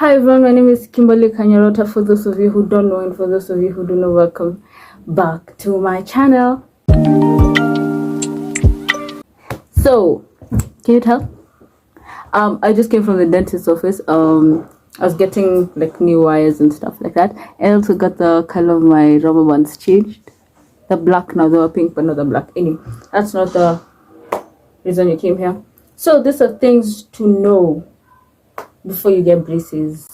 Hi everyone, my name is Kimberly Kanyorota. For those of you who don't know, and for those of you who do know, welcome back to my channel. So, can you tell? I just came from the dentist's office. I was getting like new wires and stuff like that. I also got the color of my rubber bands changed. The black now, they were pink, but not the black. Anyway, that's not the reason you came here. So these are things to know before you get braces.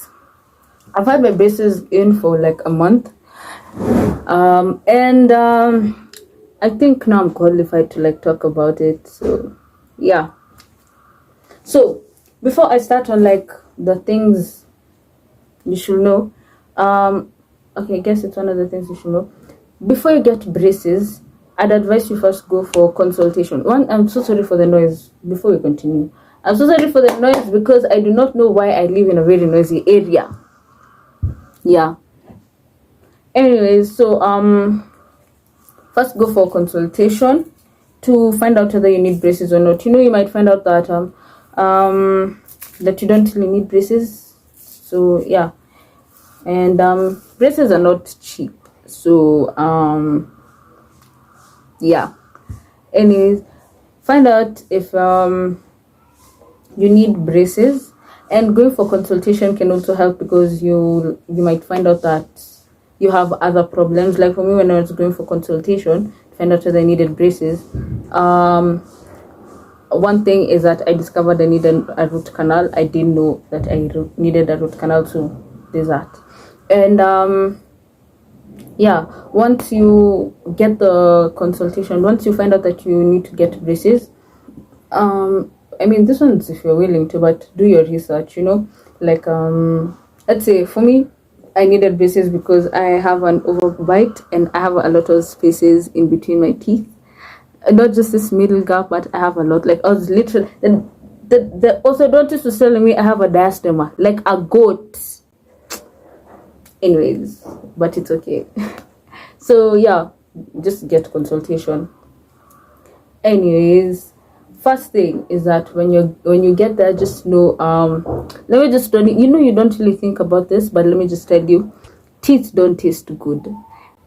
I've had my braces in for like a month, and I think now I'm qualified to like talk about it. So yeah. So before I start on like the things you should know, okay, I guess it's one of the things you should know. Before you get braces, I'd advise you first go for consultation. One, I'm so sorry for the noise. Before we continue, I'm so sorry for the noise because I do not know why I live in a very noisy area. Yeah. Anyways, so first go for consultation to find out whether you need braces or not. You might find out that that you don't really need braces. So yeah. And braces are not cheap. So yeah. Anyways, find out if you need braces, and going for consultation can also help because you might find out that you have other problems. Like for me, when I was going for consultation to find out whether I needed braces, one thing is that I discovered I needed a root canal. I didn't know that I needed a root canal, so there's that. And yeah, once you get the consultation, once you find out that you need to get braces, I mean, this one's if you're willing to, but do your research, like let's say for me, I needed braces because I have an overbite and I have a lot of spaces in between my teeth. Not just this middle gap, but I have a lot. Like I was literally the orthodontist was telling me I have a diastema, like a goat. Anyways, but it's okay. So yeah, just get consultation. Anyways, first thing is that when you get there, just know, let me just tell you, you don't really think about this, but let me just tell you, teeth don't taste good.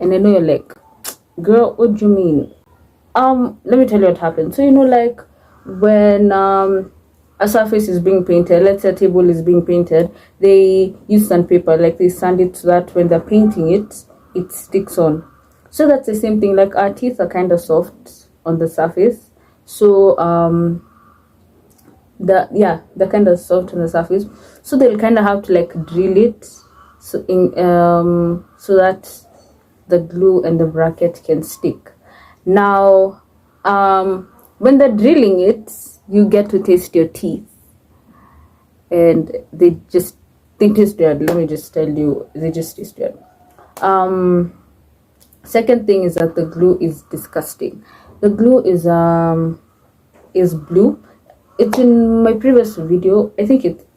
And I know you're like, girl, what do you mean? Let me tell you what happened. So like when a surface is being painted, let's say a table is being painted, they use sandpaper, like they sand it so that when they're painting it, it sticks on. So that's the same thing, like our teeth are kind of soft on the surface. So they're kind of soft on the surface. So they'll kind of have to like drill it so so that the glue and the bracket can stick. Now when they're drilling it, you get to taste your teeth, and they taste weird. Let me just tell you, they just taste weird. Second thing is that the glue is disgusting. The glue is blue. It's in my previous video. I think it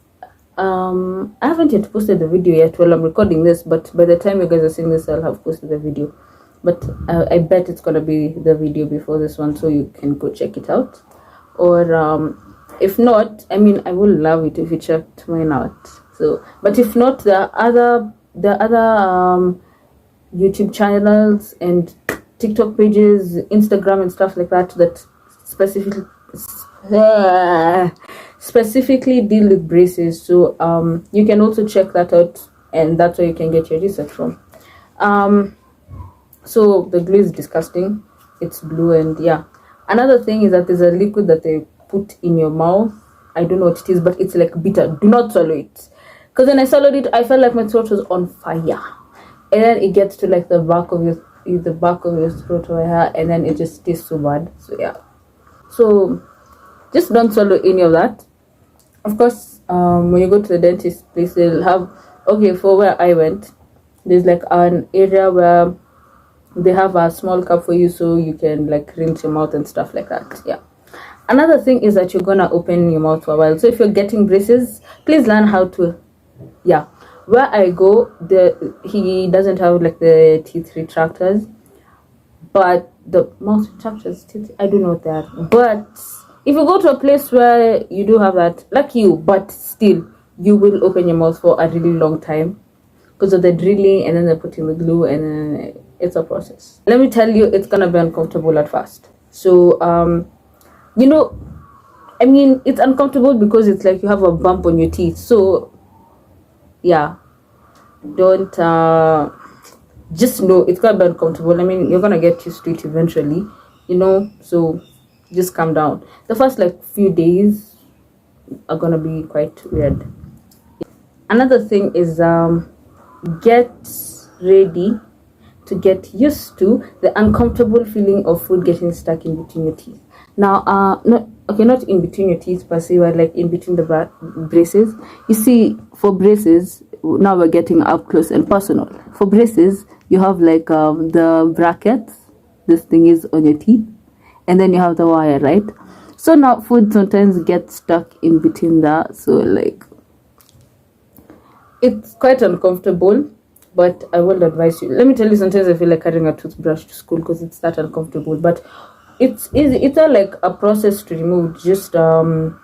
I haven't yet posted the video yet while I'm recording this, but by the time you guys are seeing this, I'll have posted the video. But I bet it's gonna be the video before this one, so you can go check it out. Or if not, I mean, I would love it if you checked mine out. So, but if not, there are other YouTube channels and TikTok pages, Instagram and stuff like that specifically deal with braces. So you can also check that out, and that's where you can get your research from. So the glue is disgusting. It's blue, and yeah. Another thing is that there's a liquid that they put in your mouth. I don't know what it is, but it's like bitter. Do not swallow it, because when I swallowed it, I felt like my throat was on fire, and then it gets to like the back of your throat or hair, and then it just tastes so bad. So yeah, so just don't swallow any of that. Of course, when you go to the dentist place, they'll have, okay, for where I went, there's like an area where they have a small cup for you, so you can like rinse your mouth and stuff like that. Yeah. Another thing is that you're gonna open your mouth for a while. So if you're getting braces, please learn how to, yeah. Where I go, he doesn't have like the teeth retractors, but the mouth retractors, I don't know what they are. But if you go to a place where you do have that, like you, but still you will open your mouth for a really long time because of the drilling, and then they put in the glue, and then it's a process. Let me tell you, it's gonna be uncomfortable at first. So you know, I mean, it's uncomfortable because it's like you have a bump on your teeth. So yeah, don't just know it's gonna be uncomfortable. I mean, you're gonna get used to it eventually, you know. So just calm down. The first like few days are gonna be quite weird. Another thing is get ready to get used to the uncomfortable feeling of food getting stuck in between your teeth. Now not in between your teeth per se, but like in between the braces. You see, for braces, now we're getting up close and personal. For braces, you have like the brackets, this thing is on your teeth, and then you have the wire, right? So now food sometimes gets stuck in between that, so like it's quite uncomfortable, but I will advise you. Let me tell you, sometimes I feel like carrying a toothbrush to school because it's that uncomfortable, but it's easy. It's like a process to remove. Just gargle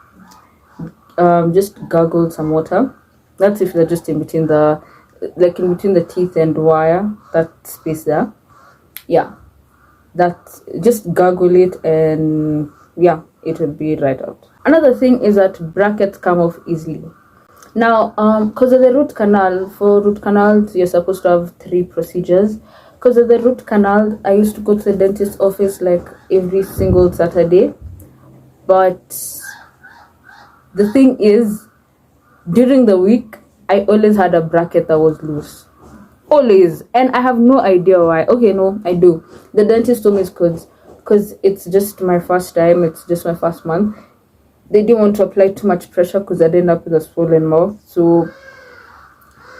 some water. That's if they're just in between the teeth and wire, that space there. Yeah, that, just gargle it, and yeah, it will be right out. Another thing is that brackets come off easily. Now, because of the root canal, for root canals, you're supposed to have 3 procedures. Because of the root canal, I used to go to the dentist's office like every single Saturday. But the thing is, during the week, I always had a bracket that was loose. Always. And I have no idea why. Okay, no, I do. The dentist told me it's because it's just my first time, it's just my first month. They didn't want to apply too much pressure because I'd end up with a swollen mouth. So,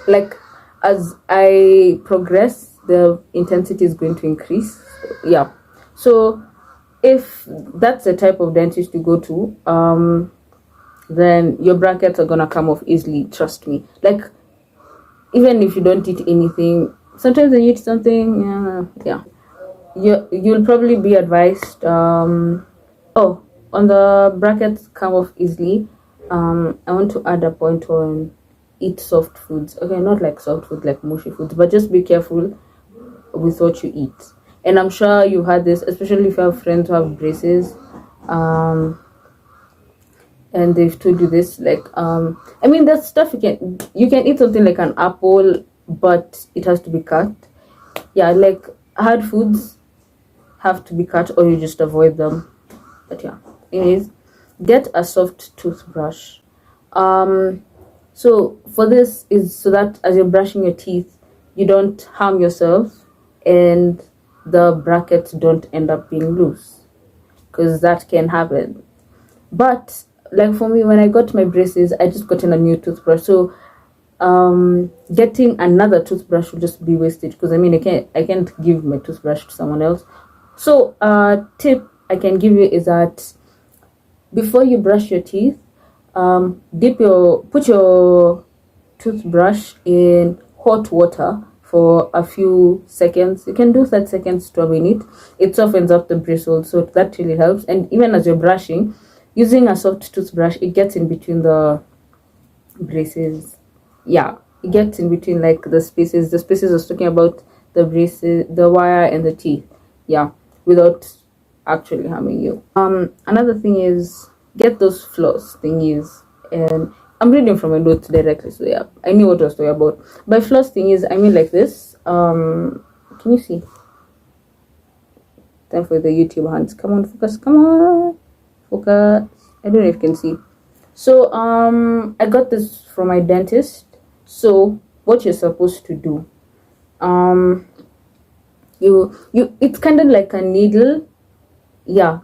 like, as I progress, the intensity is going to increase. Yeah. So, if that's the type of dentist you go to, then your brackets are gonna come off easily. Trust me. Like, even if you don't eat anything, sometimes when you eat something, yeah, you'll probably be advised. On the brackets come off easily. I want to add a point on eat soft foods. Okay, not like soft food like mushy foods, but just be careful with what you eat. And I'm sure you had this, especially if you have friends who have braces, and they've told you this. Like, I mean, there's stuff you can eat something like an apple, but it has to be cut. Yeah, like hard foods have to be cut, or you just avoid them. But yeah, anyways, get a soft toothbrush. So for this is so that as you're brushing your teeth, you don't harm yourself and the brackets don't end up being loose, because that can happen. But like for me, when I got my braces, I just got in a new toothbrush. So getting another toothbrush will just be wasted, because I mean, I can't give my toothbrush to someone else. So tip I can give you is that before you brush your teeth, put your toothbrush in hot water for a few seconds. You can do 30 seconds to a minute. It softens up the bristles, so that really helps. And even as you're brushing, using a soft toothbrush, it gets in between the braces. Yeah, it gets in between like the spaces I was talking about, the braces, the wire, and the teeth. Yeah, without actually harming you. Another thing is get those floss thingies, and I'm reading from a note directly, so yeah, I knew what I was talking about. By floss thingies, I mean like this. Can you see? Time for the YouTube hands. Come on, focus. Come on, focus. I don't know if you can see. So I got this from my dentist. So what you're supposed to do, it's kind of like a needle. Yeah,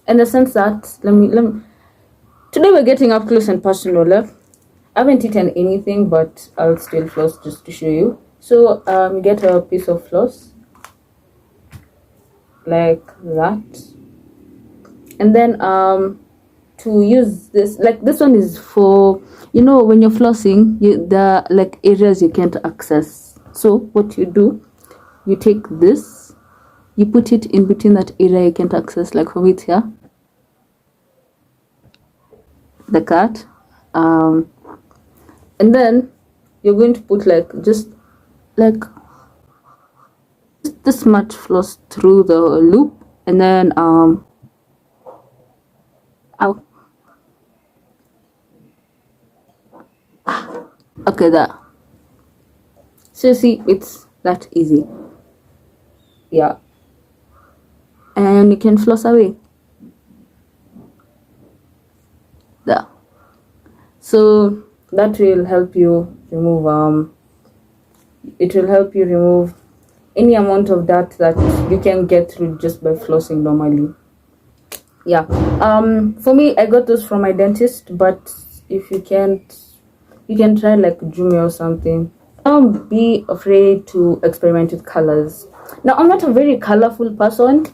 in the sense that let me today we're getting up close and personal. I haven't eaten anything, but I'll still floss just to show you. So get a piece of floss like that, and then to use this, like this one is for, you know, when you're flossing, the like areas you can't access. So what you do, you take this, you put it in between that area you can't access, like for me it's here, the cut, and then you're going to put like just like this much floss through the loop, and then out. Okay, there. So see, it's that easy. Yeah, and you can floss away there. So that will help you remove it will help you remove any amount of dirt that you can get through just by flossing normally. Yeah, for me, I got those from my dentist, but if you can't, you can try like Jumia or something. Don't be afraid to experiment with colors. Now, I'm not a very colorful person.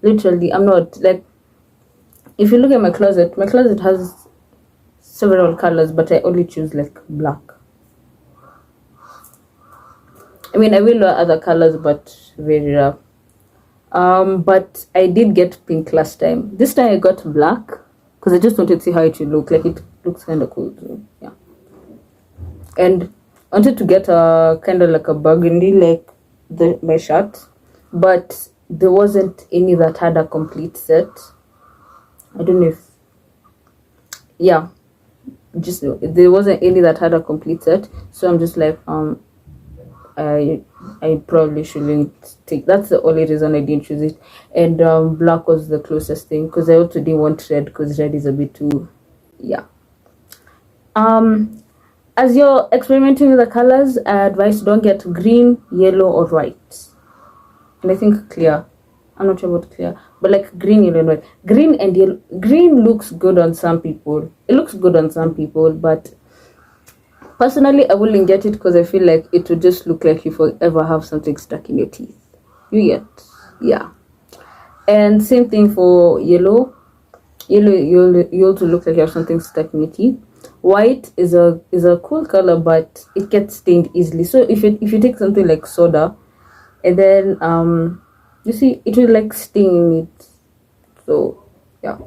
Literally, I'm not. Like, if you look at my closet has several colors, but I only choose like black. I mean, I will wear other colors, but very rare. But I did get pink last time. This time I got black because I just wanted to see how it would look. Like, it looks kind of cool too. Yeah. And I wanted to get a kind of like a burgundy, like my shirt, but there wasn't any that had a complete set. I don't know if, yeah, just there wasn't any that had a complete set. So I'm just like, I probably shouldn't take. That's the only reason I didn't choose it. And black was the closest thing because I also didn't want red because red is a bit too, yeah. As you're experimenting with the colors, I advise don't get green, yellow, or white. And I think clear. I'm not sure about clear, but like green, yellow, and white. Green and yellow. Green looks good on some people. It looks good on some people, but personally, I wouldn't get it because I feel like it would just look like you forever have something stuck in your teeth. You get, yeah. And same thing for yellow. Yellow, you also look like you have something stuck in your teeth. White is a cool color, but it gets stained easily. So if you take something like soda, and then you see it will like stain it. So yeah.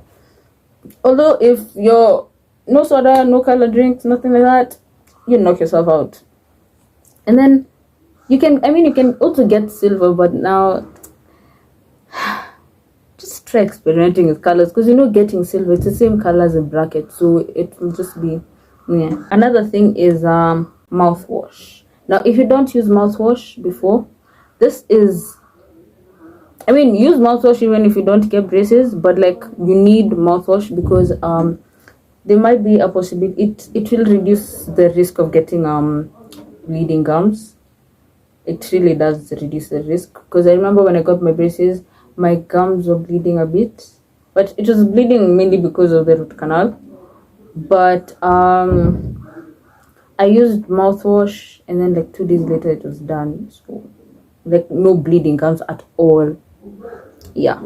Although if you're no soda, no color drinks, nothing like that, you knock yourself out. And then you can also get silver, but now just try experimenting with colors, because getting silver, it's the same color as a bracket, so it will just be, yeah. Another thing is mouthwash. Now, if you don't use mouthwash before, use mouthwash even if you don't get braces, but like you need mouthwash because there might be a possibility it will reduce the risk of getting bleeding gums. It really does reduce the risk, because I remember when I got my braces, my gums were bleeding a bit, but it was bleeding mainly because of the root canal. But I used mouthwash, and then like 2 days later it was done. So like no bleeding gums at all. Yeah.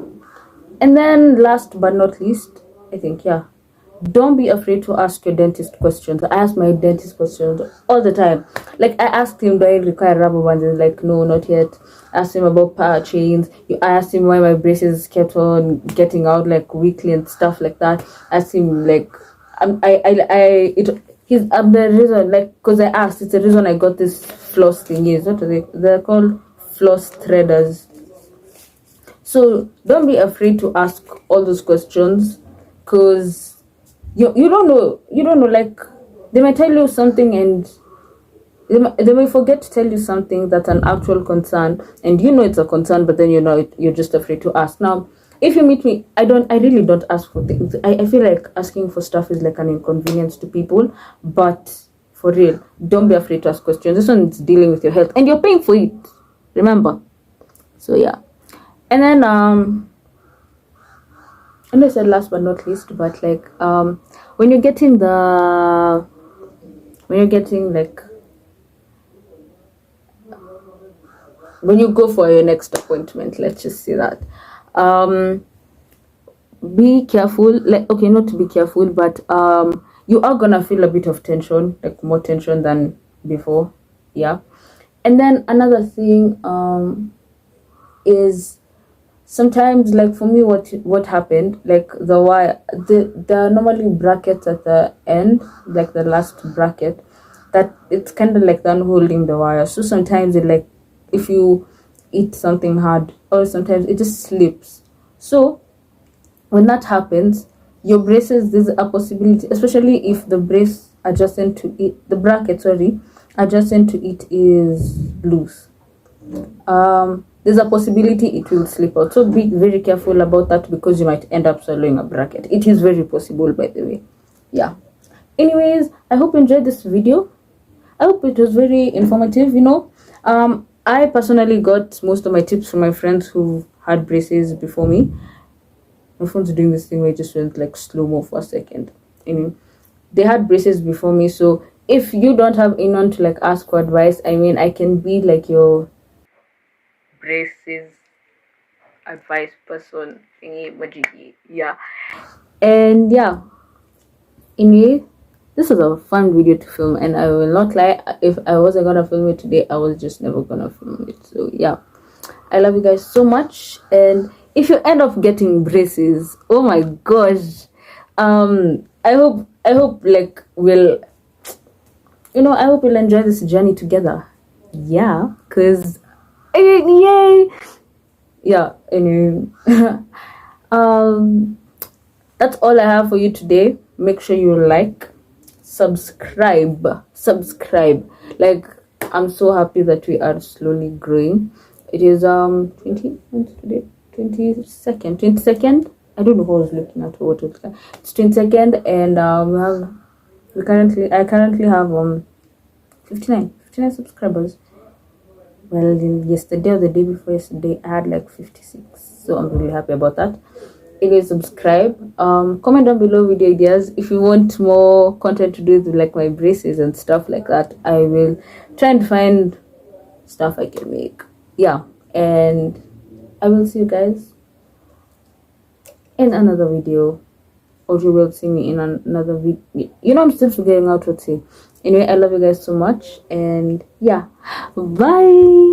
And then last but not least, I think, yeah, don't be afraid to ask your dentist questions. I ask my dentist questions all the time. Like, I asked him, do I require rubber bands? And like, no, not yet. I asked him about power chains. I asked him why my braces kept on getting out like weekly and stuff like that. I asked him like, he's the reason, like, because I asked, it's the reason I got this floss thingies. What are they? They're called floss threaders. So don't be afraid to ask all those questions, because you don't know, like, they might tell you something and they may forget to tell you something that's an actual concern, and it's a concern, but then you're just afraid to ask. Now, if you meet me, I really don't ask for things. I feel like asking for stuff is like an inconvenience to people, but for real, don't be afraid to ask questions. This one's dealing with your health and you're paying for it, remember. So yeah. And then and I said last but not least, but like when you go for your next appointment, let's just say that, be careful. Like, okay, not to be careful, but you are gonna feel a bit of tension, like more tension than before. Yeah. And then another thing is sometimes, like for me, what happened, like the wire, there are normally brackets at the end, like the last bracket, that it's kind of like the unholding the wire. So sometimes it, like, if you eat something hard, or sometimes it just slips. So when that happens, your braces, there's a possibility, especially if the brace adjacent to it, the bracket, sorry, adjacent to it is loose, there's a possibility it will slip out. So be very careful about that, because you might end up swallowing a bracket. It is very possible, by the way. Yeah. Anyways, I hope you enjoyed this video. I hope it was very informative. I personally got most of my tips from my friends who had braces before me. My phone's doing this thing where it just went like slow-mo for a second. They had braces before me, so if you don't have anyone to like ask for advice, I can be like your braces advice person thingy. Yeah. And yeah, anyway, this was a fun video to film, and I will not lie, if I wasn't gonna film it today, I was just never gonna film it. So yeah, I love you guys so much. And if you end up getting braces, oh my gosh, I hope like I hope we'll enjoy this journey together. Yeah, because yay. Yeah, anyway. That's all I have for you today. Make sure you like, subscribe. Like, I'm so happy that we are slowly growing. It is 20 today, 22nd. I don't know who I was looking at or what it was. It's 22nd, and I currently have 59 subscribers. Well, yesterday or the day before yesterday, I had like 56. So I'm really happy about that. If you subscribe, comment down below video ideas. If you want more content to do with like my braces and stuff like that, I will try and find stuff I can make. Yeah, and I will see you guys in another video, or you will see me in another video. I'm still figuring out what to say. Anyway, I love you guys so much, and yeah, bye.